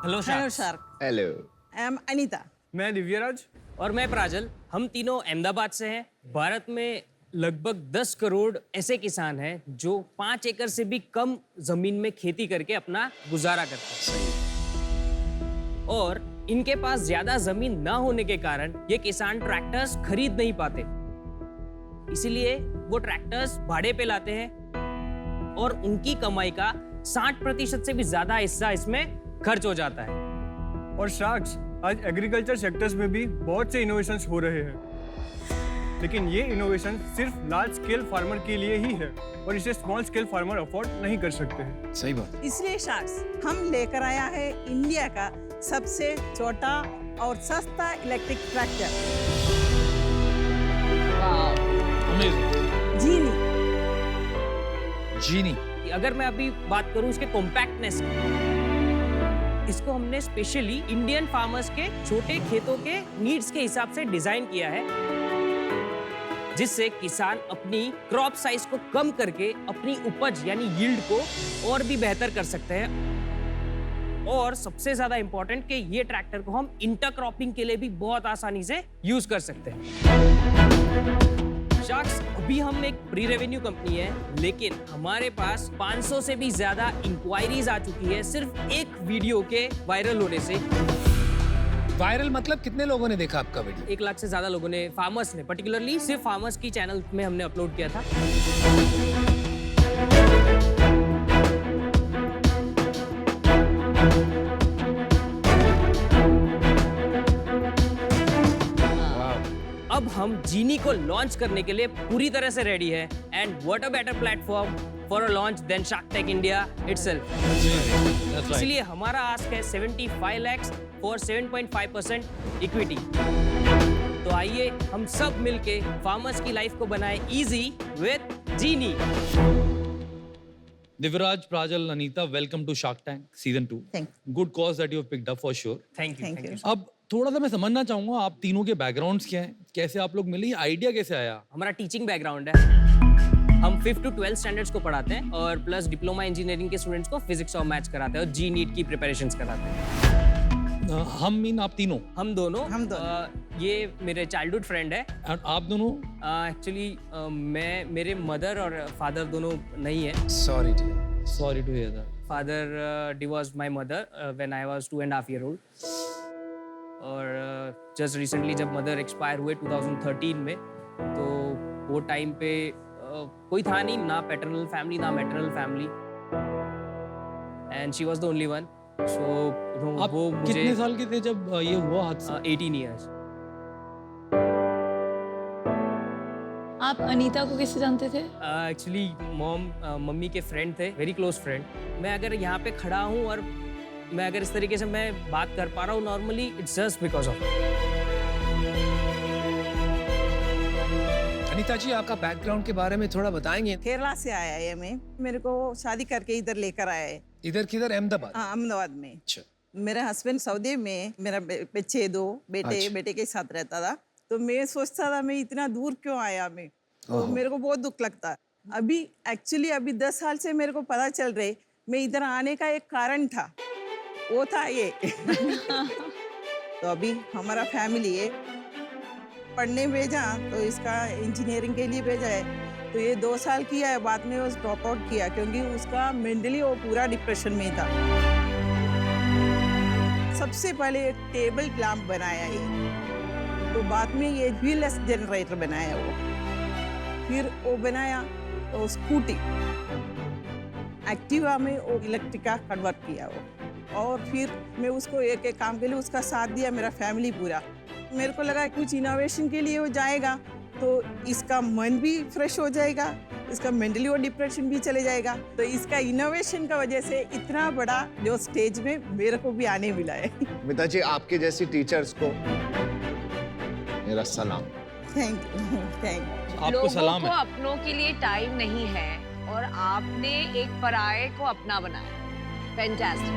Hello hello shark. Shark. Hello. I am Anita. मैं दिव्यराज। और मैं प्राजल। हम तीनों अहमदाबाद से हैं। भारत में लगभग 10 करोड़ ऐसे किसान हैं जो 5 एकड़ से भी कम जमीन में खेती करके अपना गुजारा करते हैं। और इनके पास ज्यादा जमीन ना होने के कारण ये किसान ट्रैक्टर्स खरीद नहीं पाते, इसीलिए वो ट्रैक्टर्स भाड़े पे लाते हैं और उनकी कमाई का 60% से भी ज्यादा हिस्सा इसमें खर्च हो जाता है। और शार्क्स, आज एग्रीकल्चर सेक्टर्स में भी बहुत से इनोवेशंस हो रहे हैं, लेकिन ये इनोवेशन सिर्फ लार्ज स्केल फार्मर के लिए ही है और इसे स्मॉल स्केल फार्मर अफोर्ड नहीं कर सकते हैं। सही बात। इसलिए शार्क्स हम लेकर आया है इंडिया का सबसे छोटा और सस्ता इलेक्ट्रिक ट्रैक्टर अमेजिंग। जीनी। जीनी। अगर मैं अभी बात करूं इसके कॉम्पैक्टनेस की, इसको हमने स्पेशली इंडियन फार्मर्स के छोटे खेतों के नीड्स के हिसाब से डिजाइन किया है, जिससे किसान अपनी क्रॉप साइज को कम करके अपनी उपज यानी यील्ड को और भी बेहतर कर सकते हैं। और सबसे ज्यादा इंपॉर्टेंट कि ये ट्रैक्टर को हम इंटरक्रॉपिंग के लिए भी बहुत आसानी से यूज कर सकते हैं। शार्क्स, अभी हम एक प्री रेवेन्यू कंपनी है, लेकिन हमारे पास 500 से भी ज्यादा इंक्वायरीज आ चुकी है सिर्फ एक वीडियो के वायरल होने से। वायरल मतलब कितने लोगों ने देखा आपका वीडियो? 1 लाख से ज्यादा लोगों ने, फार्मर्स ने, पर्टिकुलरली सिर्फ फार्मर्स की चैनल में हमने अपलोड किया था। अब हम जीनी को लॉन्च करने के लिए पूरी तरह से रेडी है, and what a better platform for a launch than Shark Tank India itself. इसलिए हमारा आस्क है 75 lakhs फॉर 7.5% इक्विटी। तो आइए हम सब मिलके फार्मर्स की लाइफ को बनाए easy with Genie. Diviraj, Prajal, Anita, welcome to Shark Tank Season 2. Thank Good cause that you have picked up for sure. Thank you. Thank you. अब थोड़ा सा मैं समझना चाहूंगा आप तीनों के बैकग्राउंड्स क्या हैं, कैसे आप लोग मिले, ये आइडिया कैसे आया? हमारा टीचिंग बैकग्राउंड है। हम 5th to 12th स्टैंडर्ड्स को पढ़ाते हैं और प्लस डिप्लोमा इंजीनियरिंग के स्टूडेंट्स को फिजिक्स और मैथ्स कराते हैं और जी नीट की प्रिपरेशंस कराते हैं। हम मीन आप तीनों? हम दोनों। हम दोनों। ये मेरे चाइल्डहुड फ्रेंड है। और आप दोनों? एक्चुअली मेरे मदर और फादर दोनों नहीं है। Sorry Sorry to hear that. Father divorced my mother when I was 2.5 year old। और जस्ट रिसेंटली जब मदर एक्सपायर हुए 2013 में, तो वो टाइम पे कोई था नहीं, ना पैटर्नल फैमिली ना maternal family, and she was the only one. So आप वो मुझे कितने साल के थे जब ये हुआ हादसा? 18 years। आप अनीता को कैसे जानते थे? एक्चुअली मम्मी के फ्रेंड थे, वेरी क्लोज फ्रेंड। मैं अगर यहाँ पे खड़ा हूँ और मैं अगर इस तरीके से मैं बात कर पा रहा हूँ normally, it's just because of. Anita ji, आपका बैकग्राउंड के बारे में थोड़ा बताएंगे? केरला से आया है मैं, मेरे को शादी करके इधर लेकर आया है। इधर किधर? अहमदाबाद? हाँ, अहमदाबाद में। अच्छा। मेरा हस्बैंड सऊदी में, मेरा बच्चे 2 बेटे अच्छा। बेटे के साथ रहता था। तो मैं सोचता था मैं इतना दूर क्यों आया, मैं तो मेरे को बहुत दुख लगता। अभी एक्चुअली अभी 10 साल से मेरे को पता चल रहे मैं इधर आने का एक कारण था, वो था ये। तो अभी हमारा फैमिली है, पढ़ने भेजा तो इसका इंजीनियरिंग के लिए भेजा है। तो ये 2 साल किया है, बाद में वो ड्रॉप आउट किया क्योंकि उसका मेंटली वो पूरा डिप्रेशन में था। सबसे पहले एक टेबल लैंप बनाया ये, तो बाद में ये व्हीललेस जनरेटर बनाया वो, फिर वो बनाया तो स्कूटी, एक्टिवा में वो इलेक्ट्रिक का कन्वर्ट किया वो, और फिर मैं उसको एक एक काम के लिए उसका साथ दिया, मेरा फैमिली पूरा। मेरे को लगा कुछ इनोवेशन के लिए वो जाएगा तो इसका मन भी फ्रेश हो जाएगा, इसका मेंटली वो डिप्रेशन भी चले जाएगा। तो इसका इनोवेशन का वजह से इतना बड़ा जो स्टेज में मेरे को भी आने मिला है। अनीता जी, आपके जैसी टीचर्स को मेरा सलाम। Thank you, thank you. आपको लोगों सलाम को है। अपनों के लिए टाइम नहीं है और आपने एक पराये को अपना बनाया। फैंटास्टिक।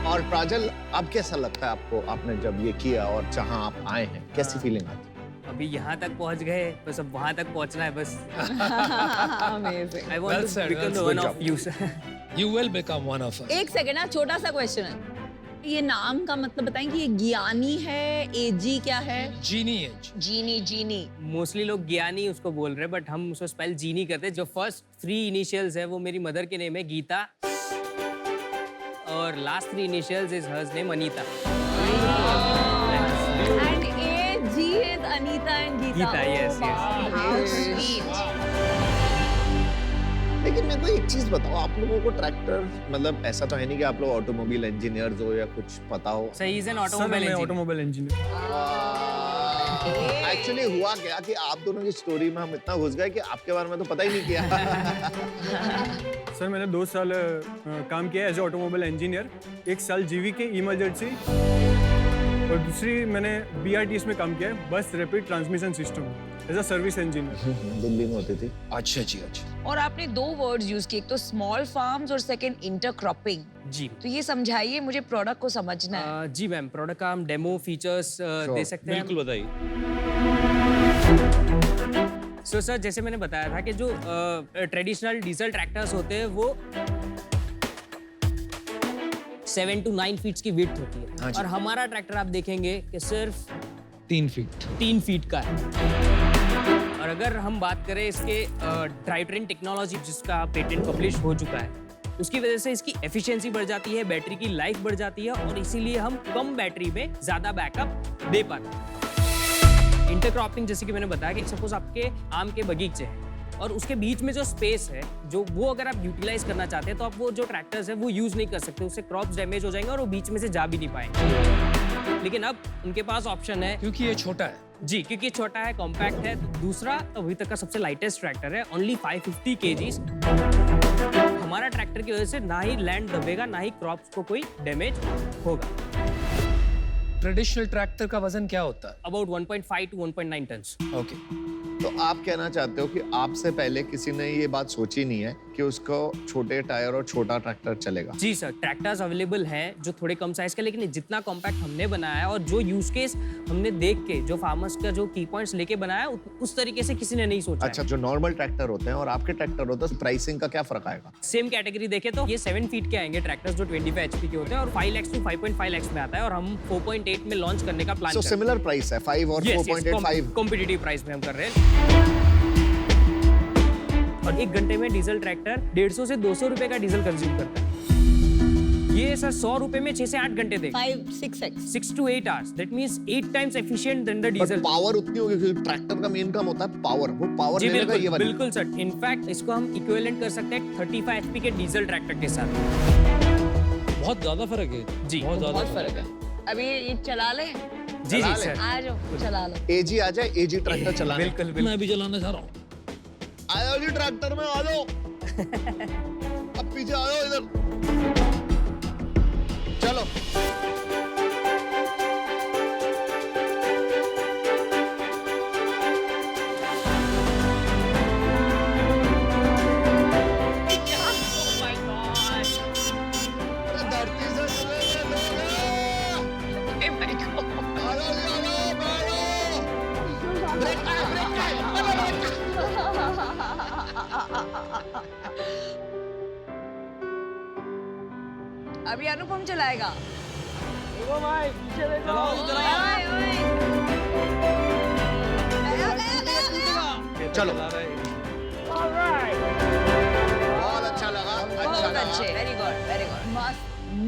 और प्राजल, अब कैसा लगता है आपको, आपने जब ये किया और जहां आप आए हैं, कैसी फीलिंग आती है? अभी यहाँ तक पहुँच गए, बस अब वहाँ तक पहुँचना है बस। Amazing. I want Well to said, become well the said. one Good of you. You will become one of us. एक सेकंड ना, छोटा सा क्वेश्चन है, ये नाम का मतलब बताएंगे, ये ज्ञानी है, एजी क्या है? Genius. जीनी जीनी मोस्टली लोग ज्ञानी उसको बोल रहे हैं, बट हम उसको स्पेल जीनी करते हैं। जो फर्स्ट 3 इनिशियल्स है वो मेरी मदर के नेम है गीता, और last 3 initials is hers name Anita. And A G is Anita and Geeta. Geeta, yes, yes. How sweet. लेकिन मेरे को एक चीज बताओ, आप लोगों को ट्रैक्टर, मतलब ऐसा तो है नहीं कि आप लोग ऑटोमोबाइल इंजीनियर्स हो या कुछ पता हो। सही इज एन सर ऑटोमोबाइल मैं इंजीनियर। Automobile engineer. एक्चुअली हुआ क्या कि आप दोनों की स्टोरी में हम इतना घुस गए कि आपके बारे में तो पता ही नहीं किया। सर मैंने 2 साल काम किया एज ऑटोमोबाइल इंजीनियर, 1 साल जीवी के इमरजेंसी, और दूसरी मैंने BRTS में काम किया है, बस rapid transmission system, as a service engineer. Delhi में होती थी। अच्छा जी, अच्छा। और आपने 2 वर्ड्स यूज किए, एक तो स्मॉल फार्म्स और सेकंड इंटरक्रॉपिंग। जी तो ये समझाइए मुझे, प्रोडक्ट को समझना है। जी मैम, प्रोडक्ट का हम डेमो फीचर्स दे सकते हैं। बिल्कुल बताइए। सो सर, जैसे मैंने बताया था कि जो ट्रेडिशनल डीजल ट्रैक्टर्स होते हैं वो 7 to 9 फीट की विड्थ होती हाँ है, जी। और हमारा ट्रैक्टर आप देखेंगे कि सिर्फ 3 फीट। 3 फीट का है। और अगर हम बात करें इसके ड्राइव ट्रेन टेक्नोलॉजी जिसका पेटेंट पब्लिश हो चुका है, उसकी वजह से इसकी एफिशिएंसी बढ़ जाती है, बैटरी की लाइफ बढ़ जाती है, और इसीलिए हम कम बैटरी में ज्यादा बैकअप दे पाते हैं। इंटरक्रॉपिंग, जैसे कि मैंने बताया कि सपोज आपके आम के बगीचे हैं और उसके बीच में जो स्पेस है, जो वो अगर आप यूटिलाइज करना चाहते हैं तो आप वो जो ट्रैक्टर्स है वो यूज नहीं कर सकते, उससे क्रॉप्स डैमेज हो जाएंगे और वो बीच में से जा भी नहीं पाएंगे। लेकिन अब उनके पास ऑप्शन है, क्योंकि ये छोटा है। जी, क्योंकि छोटा है, कॉम्पैक्ट है। दूसरा अभी तक का सबसे लाइटेस्ट ट्रैक्टर है, ओनली 550 kgs। हमारा ट्रैक्टर की वजह से ना ही लैंड दबेगा, ना ही क्रॉप्स को कोई डैमेज होगा। ट्रेडिशनल ट्रैक्टर का वजन क्या होता है? About 1.5 to 1.9 tons. ओके। तो आप कहना चाहते हो कि आपसे पहले किसी ने ये बात सोची नहीं है कि उसको छोटे टायर और छोटा ट्रैक्टर चलेगा? जी सर, ट्रैक्टर्स अवेलेबल हैं जो थोड़े कम साइज के, लेकिन जितना कॉम्पैक्ट हमने बनाया है और जो यूज केस हमने देख के, जो फार्मर्स का जो की पॉइंट्स लेके बनाया, उस तरीके से किसी ने नहीं सोचा। अच्छा, जो नॉर्मल ट्रैक्टर होते हैं और आपके ट्रैक्टर होते हैं, प्राइसिंग का क्या फर्क आएगा? सेम कैटेगरी देखे तो ये 7 फीट के आएंगे ट्रैक्टर्स जो 25 HP के होते हैं, और 5 lakhs to 5.5 lakhs में आता है, और हम 4.8 में लॉन्च करने का प्लान सो सिमिलर प्राइस है, 5 और 4.85। कॉम्पिटिटिव प्राइस में हम कर रहे हैं। और 1 घंटे में डीजल ट्रैक्टर 150 से 200 रुपए का डीजल कंज्यूम करता है। ये सर 100 रुपए में 6 से 8 घंटे देगा। 5-6x 6 to 8 hours, that means 8 times efficient than the diesel। Power उतनी होगी क्योंकि ट्रैक्टर का मेन काम होता है पावर, वो पावर जी लेने का ये बिल्कुल वाला। बिल्कुल सर, इनफैक्ट इसको हम इक्विवेलेंट कर सकते हैं 35 HP के डीजल ट्रैक्टर के साथ। बहुत ज्यादा फर्क है जी, बहुत ज्यादा बहुत फर्क है। अभी ये चला ले, जी जी चला ले। सर, आ जाओ चला लो। एजी आ जाए, एजी ट्रैक्टर चलाने। बिल्कुल बिल्कुल। मैं भी चलाना चाह रहा हूँ। आयो जी ट्रैक्टर में आ जाओ। अब पीछे आ जाओ इधर। चलो। धरती से चले लोग। आ जाओ जी, आ जाओ, आ जाओ। ब्रेक है, ब्रेक है। अभी अनुपम चलाएगा। भाई चलाओ ओए, ओए। गया, गया, गया। चलो। बहुत अच्छा लगा, अच्छा बहुत लगा। अच्छे, वेरी गुड, वेरी गुड।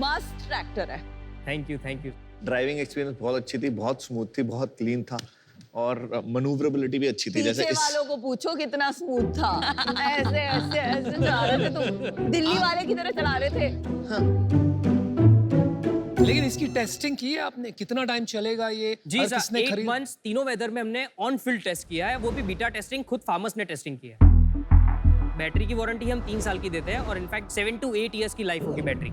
मस्त ट्रैक्टर है। Thank you thank you. Driving experience बहुत अच्छी थी, बहुत स्मूथ थी, बहुत क्लीन था, और मनूवरेबिलिटी भी अच्छी थी। जैसे पीछे वालों को पूछो कितना स्मूथ था। ऐसे ऐसे ऐसे चला रहे थे, तुम दिल्ली वाले की तरह चला रहे थे। लेकिन इसकी टेस्टिंग की है आपने? कितना टाइम चलेगा ये? जी और सर, किसने 8 खरीद? months तीनों वेदर में हमने ऑन फील्ड टेस्ट किया है, वो भी बीटा टेस्टिंग खुद फार्मर्स ने टेस्टिंग किया है। बैटरी की वारंटी हम 3 साल की देते हैं, और इनफैक्ट 7 to 8 years की लाइफ होगी बैटरी।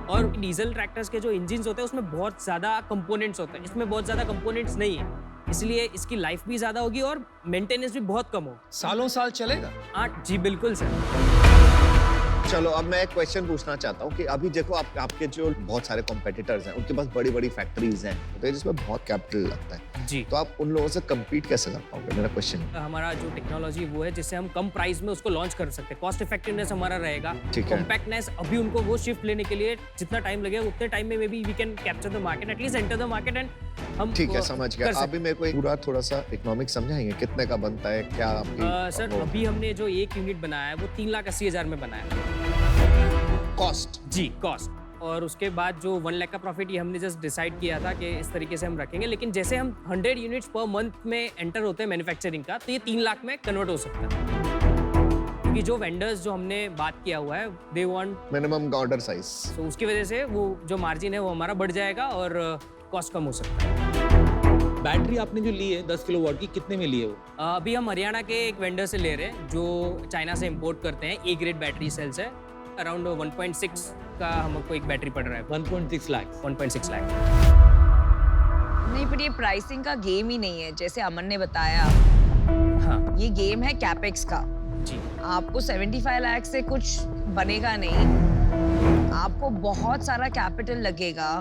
और डीजल ट्रैक्टर्स के जो इंजिन्स होते हैं उसमें बहुत ज्यादा कंपोनेंट्स होते हैं, इसमें बहुत ज्यादा कंपोनेंट्स नहीं है, इसलिए इसकी लाइफ भी ज्यादा होगी और मेंटेनेंस भी बहुत कम होगा। सालों साल चलेगा? हाँ जी बिल्कुल सर। चलो अब मैं एक क्वेश्चन पूछना चाहता हूँ कि अभी देखो आपके जो बहुत सारे कॉम्पिटिटर्स हैं उनके पास बड़ी बड़ी फैक्ट्रीज हैं तो जिसमें बहुत कैपिटल लगता है जी। तो आप उन लोगों से कम्पीट कैसे कर पाओगे मेरा क्वेश्चन हमारा जो टेक्नोलॉजी वो है जिससे हम कम प्राइस में उसको लॉन्च कर सकते हैं। कॉस्ट इफेक्टिवनेस हमारा रहेगा, ठीक है। कॉम्पैक्टनेस अभी उनको वो शिफ्ट लेने के लिए जितना टाइम लगेगा उतने टाइम में maybe we can capture the market, at least enter the market and हम ठीक है वो समझ कर गया। सकते अभी मेरे को पूरा थोड़ा सा इकोनॉमिक समझाएंगे कितने का बनता है क्या आपकी सर अभी हमने जो एक यूनिट बनाया है वो 3,80,000 में बनाया है कॉस्ट जी, कॉस्ट। और उसके बाद जो 1 लाख का प्रॉफिट ये हमने जस्ट डिसाइड किया था कि इस तरीके से हम रखेंगे, लेकिन जैसे हम 100 यूनिट्स पर मंथ में एंटर होते हैं मैन्युफैक्चरिंग का तो ये 3 लाख में कन्वर्ट हो सकता है, क्योंकि जो वेंडर्स जो हमने बात किया हुआ है they want minimum order size, तो उसकी वजह से वो जो मार्जिन है वो हमारा बढ़ जाएगा और कॉस्ट कम हो सकता है। बैटरी आपने जो ली है 10 किलोवाट की, कितने में ली है वो? अभी हम हरियाणा के एक वेंडर से ले रहे हैं जो चाइना से इंपोर्ट करते हैं, ए ग्रेड बैटरी सेल्स है, अराउंड 1.6 का हमको एक बैटरी पड़ रहा है, 1.6 लाख। 1.6 लाख। नहीं, पर ये प्राइसिंग का गेम ही नहीं है, जैसे अमन ने बताया। हाँ ये गेम है कैपेक्स का। जी, आपको 75 लाख से कुछ बनेगा नहीं, आपको बहुत सारा कैपिटल लगेगा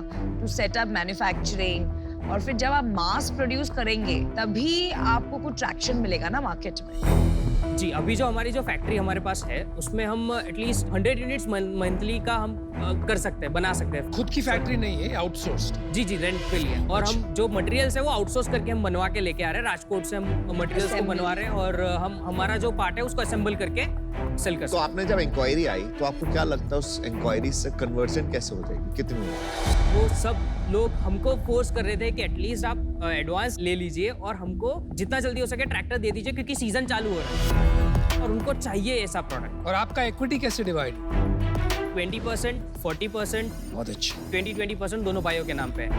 टू सेट अप मैन्युफैक्चरिंग, और फिर जब आप मास प्रोड्यूस करेंगे तभी आपको कुछ ट्रैक्शन मिलेगा ना मार्केट में। जी। अभी जो हमारी जो फैक्ट्री हमारे पास है उसमें हम एटलीस्ट 100 यूनिट्स मंथली का हम कर सकते हैं, बना सकते हैं। खुद की फैक्ट्री नहीं है, आउटसोर्स्ड। जी जी, रेंट पे लिए। और हम जो मटेरियल्स है वो आउटसोर्स करके हम बनवा के लेके आ रहे हैं, राजकोट से हम मटेरियल्स को बनवा रहे हैं और हम हमारा जो पार्ट है उसको असेंबल करके सेल कर तो सकते हैं। आपने जब इंक्वायरी आई तो आपको क्या लगता है उस इंक्वायरी से कन्वर्जन कैसे हो जाएगी, कितनी होगी? वो सब लोग हमको फोर्स कर रहे थे कि एटलीस्ट आप एडवांस ले लीजिए और हमको जितना जल्दी हो सके ट्रैक्टर दे दीजिए, क्योंकि सीजन चालू हो रहा है और उनको चाहिए ऐसा प्रोडक्ट। और आपका इक्विटी कैसे डिवाइड? 20%, 40%, बहुत अच्छा। 20% दोनों भाइयों के नाम पे है।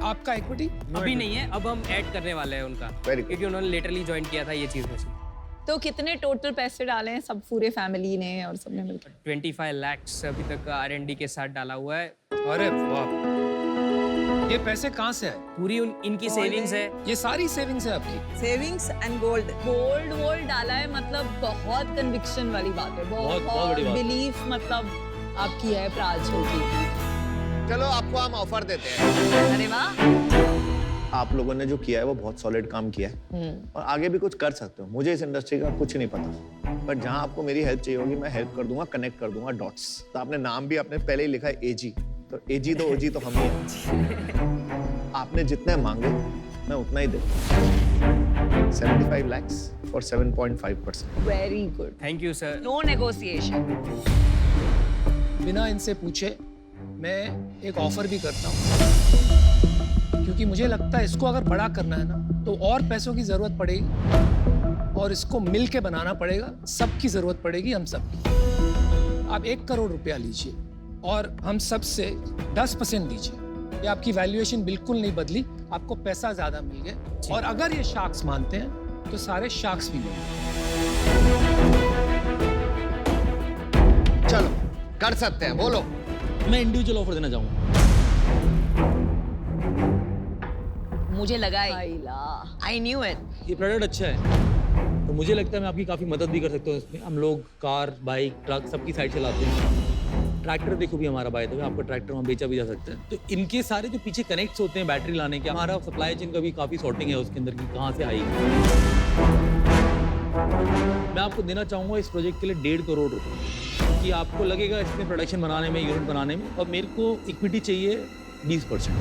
आपका इक्विटी अभी नहीं है, अब हम ऐड करने वाले हैं उनका, Very good. क्योंकि उन्होंने लेटरली ज्वाइन किया था ये चीज में से। तो कितने टोटल पैसे डाले हैं सब पूरे फैमिली ने और सबने मिलकर? 25 लाख अभी तक R&D के साथ डाला हुआ है। अरे वाह, ये पैसे कहाँ से आए? पूरी इनकी सेविंग्स है। ये सारी सेविंग्स है आपकी? Savings and gold. गोल्ड वोल्ड डाला है, मतलब बहुत कन्विक्शन वाली बात है, बहुत बड़ी बात। बिलीफ मतलब आपकी है प्राजल की। चलो आपको हम ऑफर देते हैं। अरे वाह, आप लोगों ने जो किया है वो बहुत सॉलिड काम किया है और आगे भी कुछ कर सकते हो। मुझे इस इंडस्ट्री का कुछ नहीं पता, पर जहां आपको मेरी हेल्प चाहिए होगी मैं हेल्प कर दूंगा, कनेक्ट कर दूंगा डॉट्स। तो आपने नाम भी आपने पहले ही लिखा है एजी, तो एजी तो ओजी तो हम ही हैं। आपने जितने मांगे मैं उतना ही दूंगा। 75 lakhs और 7.5%। Very good, thank you sir. No negotiation. बिना इनसे पूछे मैं एक ऑफर भी करता हूँ, क्योंकि मुझे लगता है इसको अगर बड़ा करना है ना तो और पैसों की जरूरत पड़ेगी और इसको मिल के बनाना पड़ेगा, सबकी जरूरत पड़ेगी, हम सबकी। आप 1 करोड़ रुपया लीजिए और हम सब से 10% दीजिए। ये आपकी वैल्यूएशन बिल्कुल नहीं बदली, आपको पैसा ज्यादा मिल गया। और अगर ये शार्क्स मानते हैं तो सारे शार्क्स भी मिलेंगे। चलो कर सकते हैं, बोलो। मैं इंडिविजुअल ऑफर देना चाहूंगा। मुझे लगा ही, आइला। I knew it. ये प्रोडक्ट अच्छा है तो मुझे लगता है मैं आपकी काफ़ी मदद भी कर सकता हूँ इसमें। हम लोग कार, बाइक, ट्रक सबकी साइड चलाते हैं। ट्रैक्टर देखो भी हमारा बाय द वे, आपका ट्रैक्टर वहाँ बेचा भी जा सकता है। तो इनके सारे जो पीछे कनेक्ट्स होते हैं बैटरी लाने के, हमारा सप्लाई चेन का भी काफ़ी सॉर्टिंग है उसके अंदर की कहाँ से आएगी। मैं आपको देना चाहूँगा इस प्रोजेक्ट के लिए 1.5 करोड़ रुपये, कि आपको लगेगा इसमें प्रोडक्शन बनाने में, यूनिट बनाने में, और मेरे को इक्विटी चाहिए 20%।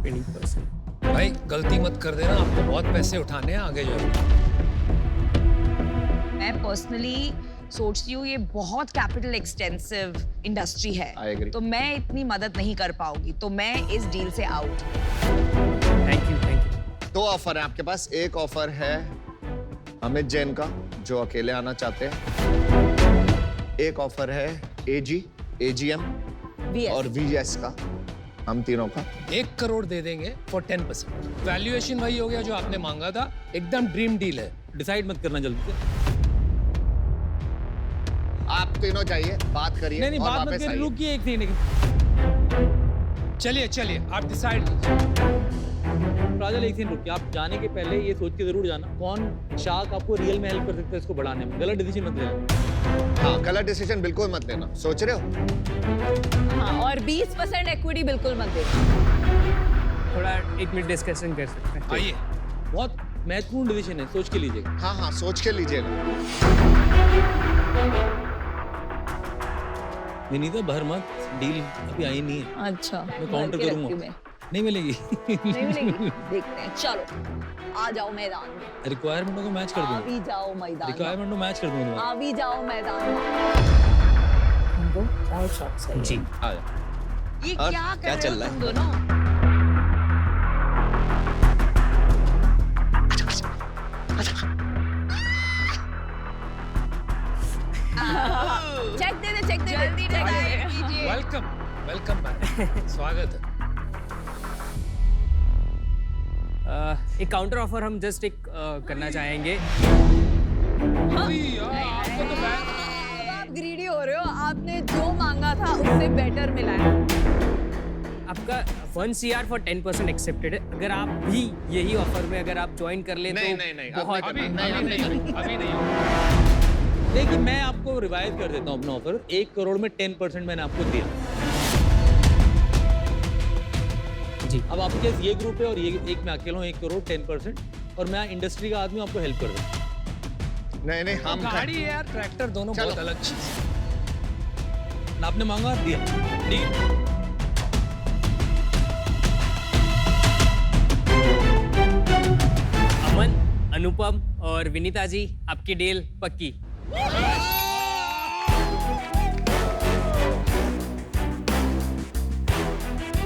20%। भाई गलती मत कर देना, आपको बहुत पैसे उठाने हैं आगे जाओ। मैं पर्सनली सोचती हूँ ये बहुत कैपिटल एक्सटेंसिव इंडस्ट्री है, I agree. तो मैं इतनी मदद नहीं कर पाऊंगी, तो मैं इस डील से आउट। Thank you. 2 ऑफर है आपके पास। एक ऑफर है अमित जैन का जो अकेले आना चाहते हैं। एक ऑफर है एजी, एजीएम और वीएस का, हम तीनों का। 1 करोड़ दे देंगे फॉर 10%। वैल्यूएशन वही हो गया जो आपने मांगा था, एकदम ड्रीम डील है। डिसाइड मत करना जल्दी से। आप तीनों जाइए, बात करिए नहीं और बात मत वापस करिए, आइए। रुकिए एक सेकंड। चलिए आप डिसाइड कीजिए। राजल एक सेकंड रुकिए, आप जाने के पहले ये सोच के जरूर जाना कौन शार्क आपको रियल में हेल्प कर सकता है इसको बढ़ाने में। गलत डिसीजन मत लेना। हाँ, गलत डिसीजन बिल्कुल मत लेना। सोच रहे हो? हाँ, और 20% इक्विटी बिल्कुल मत देना। थोड़ा 1 मिनट डिस्कशन कर सकते हैं। आइए, बहुत महत्वपूर्ण डिसीजन है, सोच के लीजिएगा। हाँ हाँ, सोच के लीजिएगा। विनीता भर मत, डील अभी आई नहीं है। अच्छा, मैं काउंटर भर के करूंगा। रखती हूँ मैं। नहीं मिलेगी। नहीं मिलेगी, देखते हैं। चलो आ जाओ मैदान में, रिक्वायरमेंटों को मैच कर आ दूंगा। भी जाओ मैदान में, रिक्वायरमेंट को मैच कर दूंगा। आ भी जाओ मैदान में। हमको और शॉट्स है जी आ जाओ। ये और क्या क्या कर चल रहे रहा हो है? तुम दोनों? चेक दे दे, चेक दे दे, जल्दी check दे दे। डिसाइड कीजिए। Welcome, welcome back. स्वागत है। एक काउंटर ऑफर हम जस्ट करना चाहेंगे। आपको तो आप ग्रीडी हो रहे हो, आपने जो मांगा था उससे बेटर मिला है। आपका 1 CR फॉर 10% एक्सेप्टेड है। अगर आप भी यही ऑफर में अगर आप ज्वाइन कर ले नहीं, तो नहीं, नहीं, अब बहुत नहीं अभी नहीं। देखिए, मैं आपको रिवाइज कर देता हूँ अपना ऑफर। 1 करोड़ में 10% मैंने आपको दिया। जी। अब आपके पास ये ग्रुप है और ये एक मैं अकेला हूँ। 1 करोड़ 10% और मैं इंडस्ट्री का आदमी हूँ, आपको हेल्प कर दूँ। नहीं नहीं, हम गाड़ी है यार, ट्रैक्टर, दोनों चलो। बहुत अलग चीज है। ना आपने मांगा दिया। डील। अमन, अनुपम और विनीता जी, आपकी डील पक्की।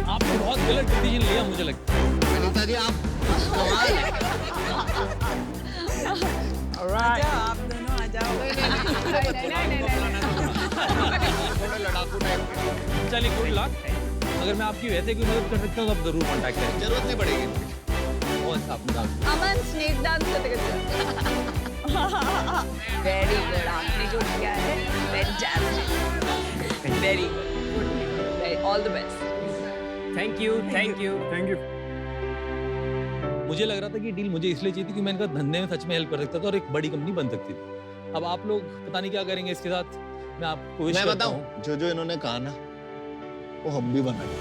आपने बहुत गलत डिसीजन लिया मुझे लगता है। विनीता जी, आप कमाल है। आ जाओ, आप दोनों आ जाओ। थोड़ा लड़ाकू टाइप के। चलिए, गुड लक। अगर मैं आपकी वैसे कोई मदद कर सकता हूँ तो आप जरूर कॉन्टैक्ट करें। जरूरत नहीं पड़ेगी इनकी। बहुत आपने काम अमन स्नेक डांस करते वेरी गुड, आपने जो किया है fantastic, very good, all the best. Thank you, thank you. Thank you. मुझे लग रहा था कि डील मुझे इसलिए चाहिए थी कि मैं इनका धंधे में सच में हेल्प कर सकता था और एक बड़ी कंपनी बन सकती थी। अब आप लोग पता नहीं क्या करेंगे इसके साथ। मैं आपको विश मैं करता हूँ। बताऊं, जो जो इन्होंने कहा ना, वो हम भी बनाएंगे।